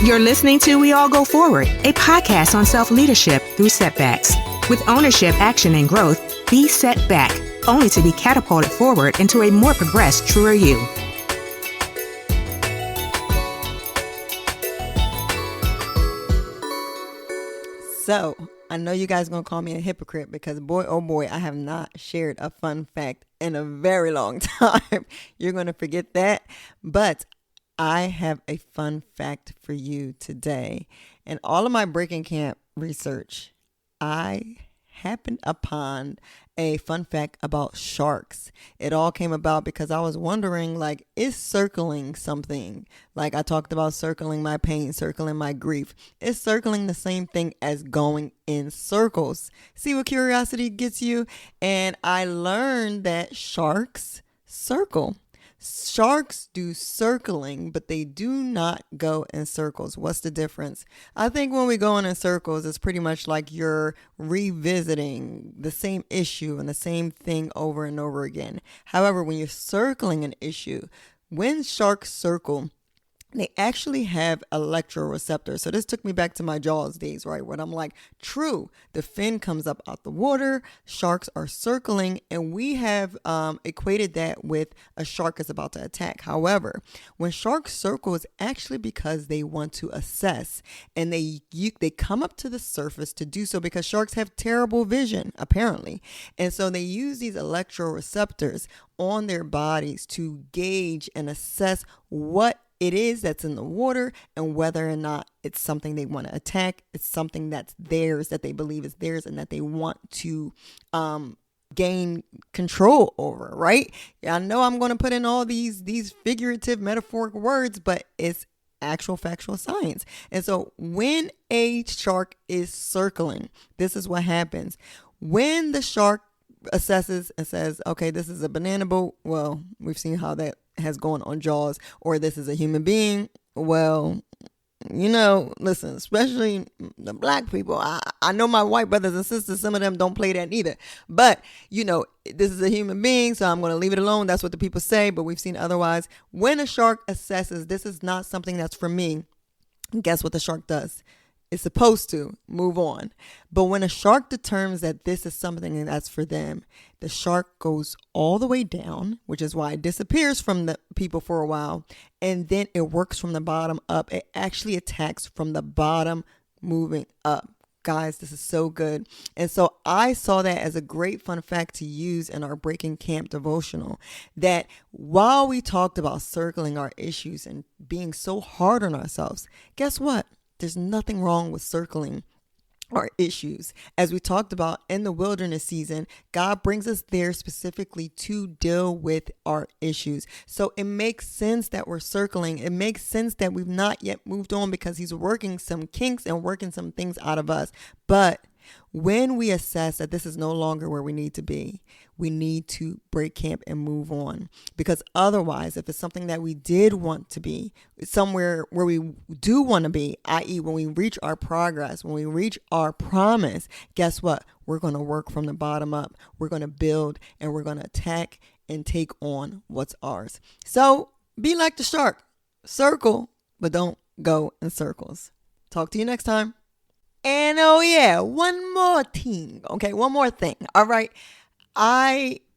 You're listening to We All Go Forward, a podcast on self-leadership through setbacks. With ownership, action, and growth, be set back, only to be catapulted forward into a more progressed, truer you. So, I know you guys are going to call me a hypocrite because boy, oh boy, I have not shared a fun fact in a very long time. You're going to forget that. But I have a fun fact for you today. In all of my breaking camp research, I happened upon a fun fact about sharks. It all came about because I was wondering, like, is circling something? Like I talked about circling my pain, circling my grief. Is circling the same thing as going in circles? See what curiosity gets you? And I learned that sharks circle. Sharks do circling, but they do not go in circles. What's the difference? I think when we go in circles, it's pretty much like you're revisiting the same issue and the same thing over and over again. However, when you're circling an issue, when sharks circle, they actually have electroreceptors. So this took me back to my Jaws days, right? When I'm like, true, the fin comes up out the water, sharks are circling, and we have equated that with a shark is about to attack. However, when sharks circle, it's actually because they want to assess, and they come up to the surface to do so because sharks have terrible vision, apparently. And so they use these electroreceptors on their bodies to gauge and assess what it is that's in the water and whether or not it's something they want to attack. It's something that's theirs, that they believe is theirs, and that they want to gain control over, right? I know I'm going to put in all these figurative, metaphoric words, but it's actual factual science. And so when a shark is circling, this is what happens. When the shark assesses and says, okay, this is a banana boat. Well, we've seen how that has gone on Jaws. Or this is a human being. Well, listen, especially the black people. I know my white brothers and sisters, some of them don't play that either. But, this is a human being, so I'm going to leave it alone. That's what the people say, but we've seen otherwise. When a shark assesses, this is not something that's for me, guess what the shark does? It's supposed to move on. But when a shark determines that this is something that's for them, the shark goes all the way down, which is why it disappears from the people for a while. And then it works from the bottom up. It actually attacks from the bottom moving up. Guys, this is so good. And so I saw that as a great fun fact to use in our Breaking Camp devotional, that while we talked about circling our issues and being so hard on ourselves, guess what? There's nothing wrong with circling our issues. As we talked about in the wilderness season, God brings us there specifically to deal with our issues. So it makes sense that we're circling. It makes sense that we've not yet moved on because he's working some kinks and working some things out of us. But when we assess that this is no longer where we need to be, we need to break camp and move on. Because otherwise, if it's something that we did want to be, somewhere where we do want to be, i.e. when we reach our progress, when we reach our promise, guess what? We're going to work from the bottom up. We're going to build and we're going to attack and take on what's ours. So be like the shark. Circle, but don't go in circles. Talk to you next time. And oh yeah, one more thing. Okay, one more thing. All right.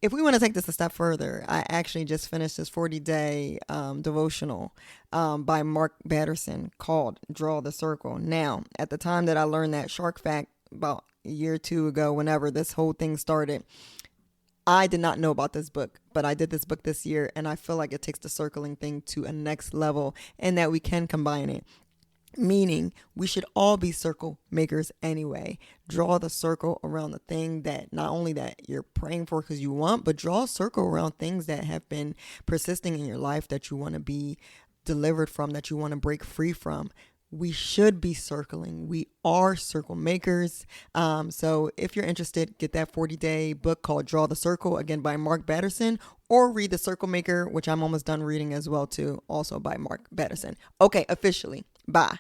If we want to take this a step further, I actually just finished this 40-day devotional by Mark Batterson called Draw the Circle. Now, at the time that I learned that shark fact about a year or two ago, whenever this whole thing started, I did not know about this book, but I did this book this year, and I feel like it takes the circling thing to a next level and that we can combine it. Meaning we should all be circle makers anyway. Draw the circle around the thing that not only that you're praying for because you want, but draw a circle around things that have been persisting in your life that you want to be delivered from, that you want to break free from. We should be circling. We are circle makers. So if you're interested, get that 40-day book called Draw the Circle, again by Mark Batterson, or read The Circle Maker, which I'm almost done reading as well too, also by Mark Batterson. Okay, officially. Bye.